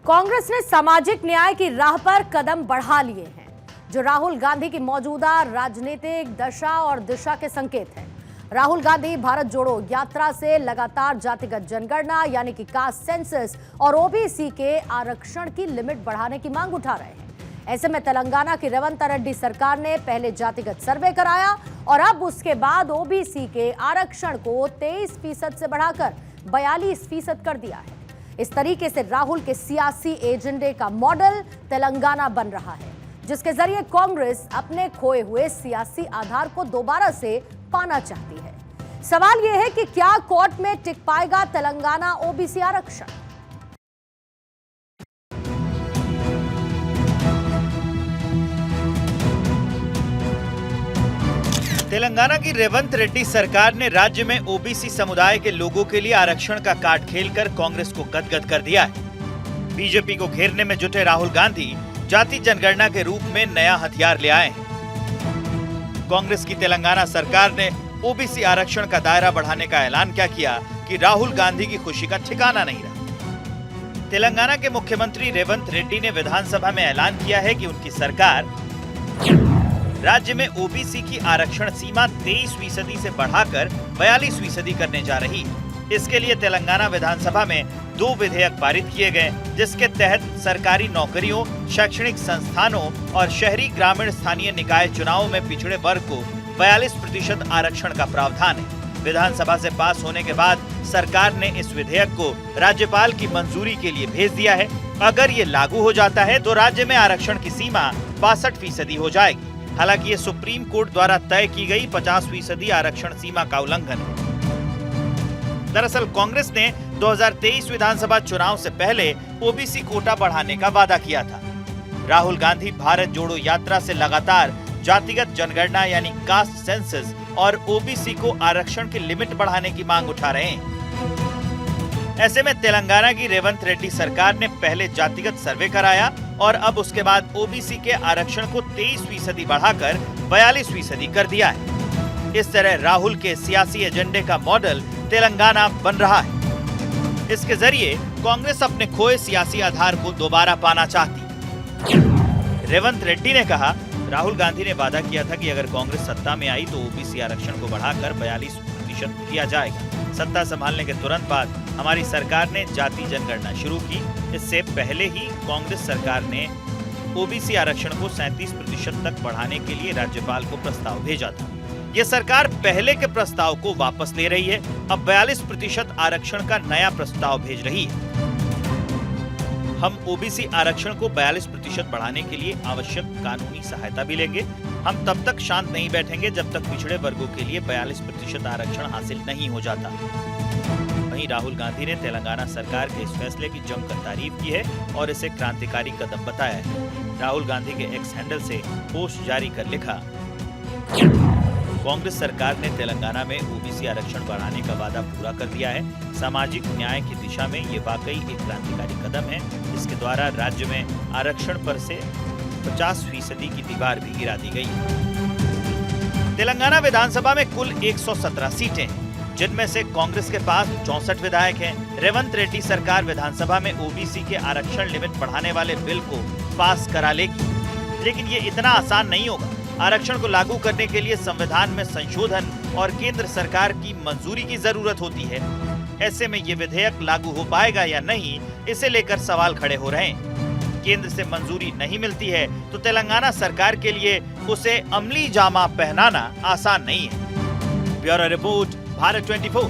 कांग्रेस ने सामाजिक न्याय की राह पर कदम बढ़ा लिए हैं, जो राहुल गांधी की मौजूदा राजनीतिक दशा और दिशा के संकेत हैं। राहुल गांधी भारत जोड़ो यात्रा से लगातार जातिगत जनगणना यानी कि कास्ट सेंसस और ओबीसी के आरक्षण की लिमिट बढ़ाने की मांग उठा रहे हैं। ऐसे में तेलंगाना की रेवंत रेड्डी सरकार ने पहले जातिगत सर्वे कराया और अब उसके बाद ओबीसी के आरक्षण को 23% से बढ़ाकर 42% कर दिया है। इस तरीके से राहुल के सियासी एजेंडे का मॉडल तेलंगाना बन रहा है, जिसके जरिए कांग्रेस अपने खोए हुए सियासी आधार को दोबारा से पाना चाहती है। सवाल यह है कि क्या कोर्ट में टिक पाएगा तेलंगाना ओबीसी आरक्षण? तेलंगाना की रेवंत रेड्डी सरकार ने राज्य में ओबीसी समुदाय के लोगों के लिए आरक्षण का कार्ड खेलकर कांग्रेस को गदगद कर दिया है। बीजेपी को घेरने में जुटे राहुल गांधी जाति जनगणना के रूप में नया हथियार ले आए हैं। कांग्रेस की तेलंगाना सरकार ने ओबीसी आरक्षण का दायरा बढ़ाने का ऐलान क्या किया कि राहुल गांधी की खुशी का ठिकाना नहीं रहा। तेलंगाना के मुख्यमंत्री रेवंत रेड्डी ने विधानसभा में ऐलान किया है कि उनकी सरकार राज्य में ओबीसी की आरक्षण सीमा 23% से बढ़ाकर 42% करने जा रही है। इसके लिए तेलंगाना विधानसभा में 2 विधेयक पारित किए गए, जिसके तहत सरकारी नौकरियों, शैक्षणिक संस्थानों और शहरी ग्रामीण स्थानीय निकाय चुनावों में पिछड़े वर्ग को 42% आरक्षण का प्रावधान है। विधानसभा से पास होने के बाद सरकार ने इस विधेयक को राज्यपाल की मंजूरी के लिए भेज दिया है। अगर ये लागू हो जाता है तो राज्य में आरक्षण की सीमा 62% हो जाएगी। हालांकि ये सुप्रीम कोर्ट द्वारा तय की गई 50% आरक्षण सीमा का उल्लंघन है। दरअसल कांग्रेस ने 2023 विधानसभा चुनाव से पहले ओबीसी कोटा बढ़ाने का वादा किया था। राहुल गांधी भारत जोड़ो यात्रा से लगातार जातिगत जनगणना यानी कास्ट सेंसस और ओबीसी को आरक्षण की लिमिट बढ़ाने की मांग उठा रहे हैं। ऐसे में तेलंगाना की रेवंत रेड्डी सरकार ने पहले जातिगत सर्वे कराया और अब उसके बाद ओबीसी के आरक्षण को 23% बढ़ाकर 42% कर दिया है। इस तरह राहुल के सियासी एजेंडे का मॉडल तेलंगाना बन रहा है। इसके जरिए कांग्रेस अपने खोए सियासी आधार को दोबारा पाना चाहती। रेवंत रेड्डी ने कहा, राहुल गांधी ने वादा किया था कि अगर कांग्रेस सत्ता में आई तो ओबीसी आरक्षण को बढ़ाकर 42% किया जाएगा। सत्ता संभालने के तुरंत बाद हमारी सरकार ने जाति जनगणना शुरू की। इससे पहले ही कांग्रेस सरकार ने ओबीसी आरक्षण को 37% तक बढ़ाने के लिए राज्यपाल को प्रस्ताव भेजा था। ये सरकार पहले के प्रस्ताव को वापस ले रही है। अब 42% आरक्षण का नया प्रस्ताव भेज रही है। हम ओबीसी आरक्षण को 42% बढ़ाने के लिए आवश्यक कानूनी सहायता भी लेंगे। हम तब तक शांत नहीं बैठेंगे जब तक पिछड़े वर्गों के लिए 42% आरक्षण हासिल नहीं हो जाता। वहीं राहुल गांधी ने तेलंगाना सरकार के इस फैसले की जमकर तारीफ की है और इसे क्रांतिकारी कदम बताया है। राहुल गांधी के एक्स हैंडल से पोस्ट जारी कर लिखा, कांग्रेस सरकार ने तेलंगाना में ओबीसी आरक्षण बढ़ाने का वादा पूरा कर दिया है। सामाजिक न्याय की दिशा में ये वाकई एक क्रांतिकारी कदम है। इसके द्वारा राज्य में आरक्षण पर से 50% की दीवार भी गिरा दी गई है। तेलंगाना विधानसभा में कुल 117 सीटें हैं, जिनमें से कांग्रेस के पास 64 विधायक हैं। रेवंत रेड्डी सरकार विधानसभा में ओबीसी के आरक्षण लिमिट बढ़ाने वाले बिल को पास करा लेगी, लेकिन ये इतना आसान नहीं होगा। आरक्षण को लागू करने के लिए संविधान में संशोधन और केंद्र सरकार की मंजूरी की जरूरत होती है। ऐसे में ये विधेयक लागू हो पाएगा या नहीं, इसे लेकर सवाल खड़े हो रहे हैं। केंद्र से मंजूरी नहीं मिलती है तो तेलंगाना सरकार के लिए उसे अमली जामा पहनाना आसान नहीं है। Bureau report, Bharat 24।